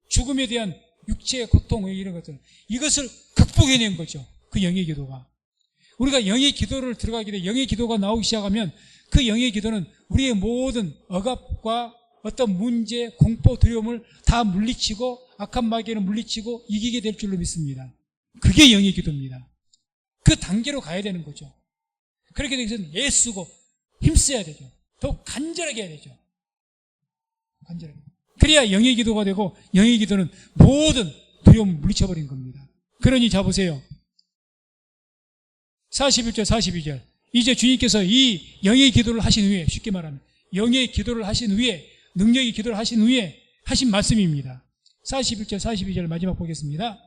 죽음에 대한 육체의 고통 이런 것들 이것을 극복해낸 거죠. 그 영의 기도가 우리가 영의 기도를 들어가게 돼 영의 기도가 나오기 시작하면 그 영의 기도는 우리의 모든 억압과 어떤 문제, 공포, 두려움을 다 물리치고 악한 마귀를 물리치고 이기게 될 줄로 믿습니다. 그게 영의 기도입니다. 그 단계로 가야 되는 거죠. 그렇게 되기 위해서는 애쓰고 힘써야 되죠. 더 간절하게 해야 되죠. 간절하게. 그래야 영의 기도가 되고, 영의 기도는 모든 두려움을 물리쳐버린 겁니다. 그러니 자 보세요. 41절 42절 이제 주님께서 이 영의 기도를 하신 후에, 쉽게 말하면 영의 기도를 하신 후에, 능력의 기도를 하신 후에 하신 말씀입니다. 41절 42절 마지막 보겠습니다.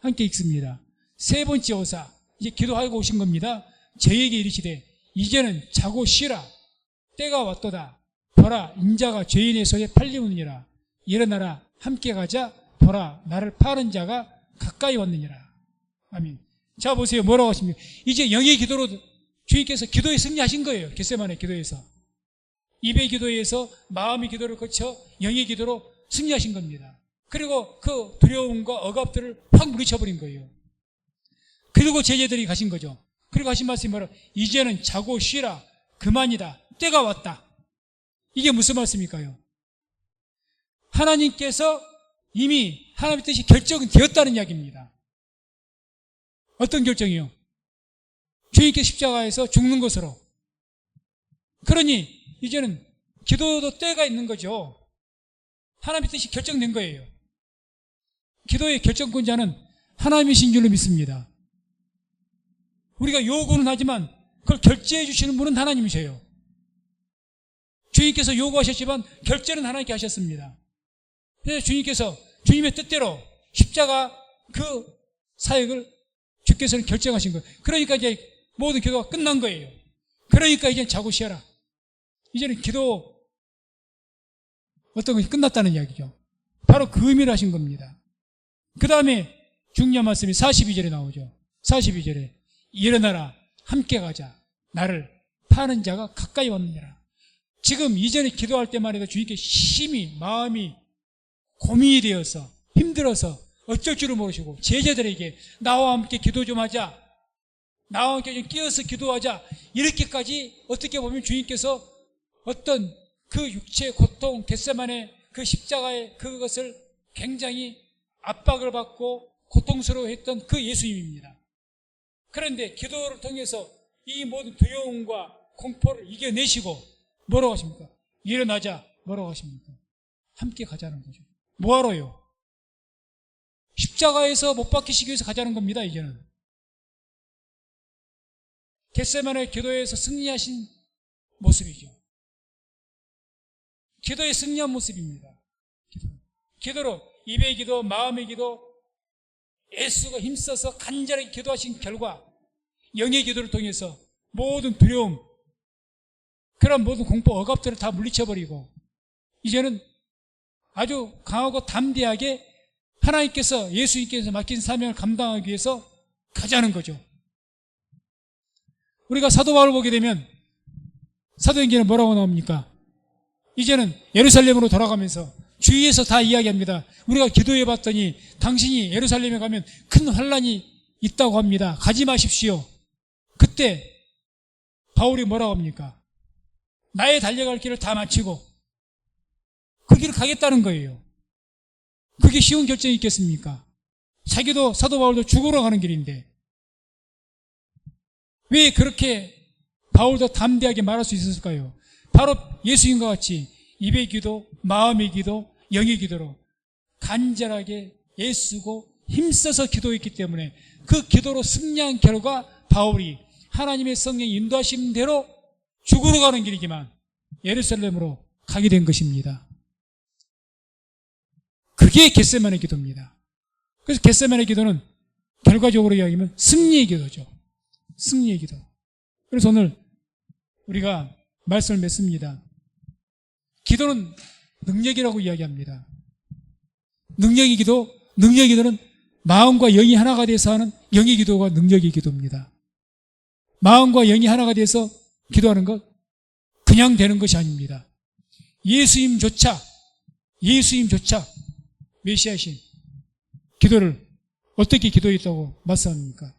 함께 읽습니다. 세 번째 오사, 이제 기도하고 오신 겁니다. 저에게 이르시되 이제는 자고 쉬라. 때가 왔도다. 보라, 인자가 죄인의 손에 팔리느니라. 일어나라, 함께 가자. 보라, 나를 파는 자가 가까이 왔느니라. 아멘. 자 보세요. 뭐라고 하십니까? 이제 영의 기도로 주님께서 기도에 승리하신 거예요. 겟세마네 기도에서. 입의 기도에서 마음의 기도를 거쳐 영의 기도로 승리하신 겁니다. 그리고 그 두려움과 억압들을 확 물리쳐버린 거예요. 그리고 제자들이 가신 거죠. 그리고 하신 말씀이 뭐라고? 이제는 자고 쉬라. 그만이다. 때가 왔다. 이게 무슨 말씀일까요? 하나님께서 이미 하나님의 뜻이 결정은 되었다는 이야기입니다. 어떤 결정이요? 주님께 십자가에서 죽는 것으로. 그러니 이제는 기도도 때가 있는 거죠. 하나님의 뜻이 결정된 거예요. 기도의 결정권자는 하나님이신 줄로 믿습니다. 우리가 요구는 하지만 그걸 결제해 주시는 분은 하나님이세요. 주님께서 요구하셨지만 결제는 하나님께 하셨습니다. 그래서 주님께서 주님의 뜻대로 십자가 그 사역을 주께서는 결정하신 거예요. 그러니까 이제 모든 기도가 끝난 거예요. 그러니까 이제 자고 쉬어라. 이제는 기도 어떤 것이 끝났다는 이야기죠. 바로 그 의미를 하신 겁니다. 그 다음에 중요한 말씀이 42절에 나오죠. 42절에 일어나라, 함께 가자. 나를 파는 자가 가까이 왔느니라. 지금 이전에 기도할 때만 해도 주님께 심히 마음이 고민이 되어서 힘들어서 어쩔 줄을 모르시고 제자들에게 나와 함께 기도 좀 하자, 나와 함께 좀 끼어서 기도하자, 이렇게까지 어떻게 보면 주님께서 어떤 그 육체의 고통, 겟세마네 그 십자가의 그것을 굉장히 압박을 받고 고통스러워했던 그 예수님입니다. 그런데 기도를 통해서 이 모든 두려움과 공포를 이겨내시고 뭐라고 하십니까? 일어나자. 뭐라고 하십니까? 함께 가자는 거죠. 뭐하러요? 십자가에서 못 박히시기 위해서 가자는 겁니다. 이제는 겟세마네 기도에서 승리하신 모습이죠. 기도에 승리한 모습입니다. 기도로 입의 기도, 마음의 기도, 애쓰고 힘써서 간절하게 기도하신 결과 영의 기도를 통해서 모든 두려움, 그런 모든 공포, 억압들을 다 물리쳐버리고 이제는 아주 강하고 담대하게 하나님께서, 예수님께서 맡긴 사명을 감당하기 위해서 가자는 거죠. 우리가 사도 바울을 보게 되면 사도행전에 뭐라고 나옵니까? 이제는 예루살렘으로 돌아가면서 주위에서 다 이야기합니다. 우리가 기도해 봤더니 당신이 예루살렘에 가면 큰 환란이 있다고 합니다. 가지 마십시오. 그때 바울이 뭐라고 합니까? 나의 달려갈 길을 다 마치고 그 길을 가겠다는 거예요. 그게 쉬운 결정이 있겠습니까? 자기도, 사도 바울도 죽으러 가는 길인데 왜 그렇게 바울도 담대하게 말할 수 있었을까요? 바로 예수님과 같이 입의 기도, 마음의 기도, 영의 기도로 간절하게 애쓰고 힘써서 기도했기 때문에 그 기도로 승리한 결과 바울이 하나님의 성령의 인도하심대로 죽으러 가는 길이지만 예루살렘으로 가게 된 것입니다. 그게 겟세마네 기도입니다. 그래서 겟세마네 기도는 결과적으로 이야기하면 승리의 기도죠. 승리의 기도. 그래서 오늘 우리가 말씀을 맺습니다. 기도는 능력이라고 이야기합니다. 능력의 기도는 마음과 영이 하나가 돼서 하는 영의 기도가 능력의 기도입니다. 마음과 영이 하나가 돼서 기도하는 것 그냥 되는 것이 아닙니다. 예수님조차 메시아신 기도를 어떻게 기도했다고 말씀합니까?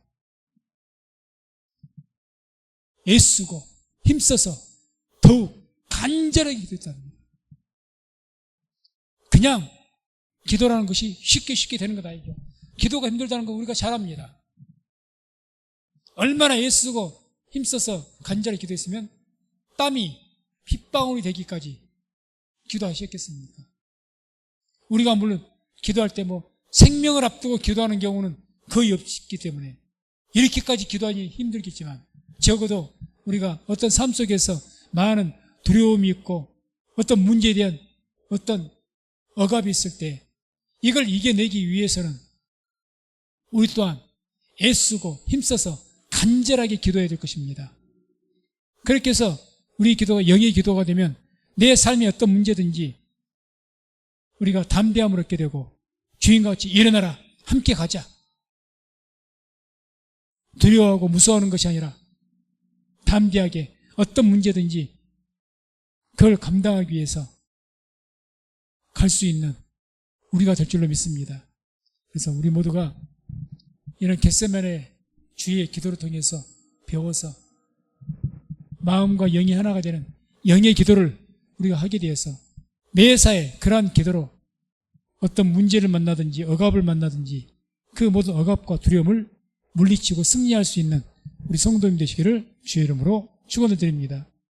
애쓰고 힘써서 더욱 간절하게 기도했다는 겁니다. 그냥 기도라는 것이 쉽게 되는 것 아니죠. 기도가 힘들다는 거 우리가 잘 압니다. 얼마나 애쓰고 힘써서 간절히 기도했으면 땀이 핏방울이 되기까지 기도하셨겠습니까? 우리가 물론 기도할 때 생명을 앞두고 기도하는 경우는 거의 없기 때문에 이렇게까지 기도하기 힘들겠지만 적어도 우리가 어떤 삶 속에서 많은 두려움이 있고 어떤 문제에 대한 어떤 억압이 있을 때 이걸 이겨내기 위해서는 우리 또한 애쓰고 힘써서 간절하게 기도해야 될 것입니다. 그렇게 해서 우리 기도가 영의 기도가 되면 내 삶의 어떤 문제든지 우리가 담대함을 얻게 되고 주인과 같이 일어나라, 함께 가자. 두려워하고 무서워하는 것이 아니라 담대하게 어떤 문제든지 그걸 감당하기 위해서 갈 수 있는 우리가 될 줄로 믿습니다. 그래서 우리 모두가 이런 겟세마네 주의 기도를 통해서 배워서 마음과 영이 하나가 되는 영의 기도를 우리가 하게 되어서 매사에 그러한 기도로 어떤 문제를 만나든지 억압을 만나든지 그 모든 억압과 두려움을 물리치고 승리할 수 있는 우리 성도님 되시기를 주의 이름으로 축원을 드립니다.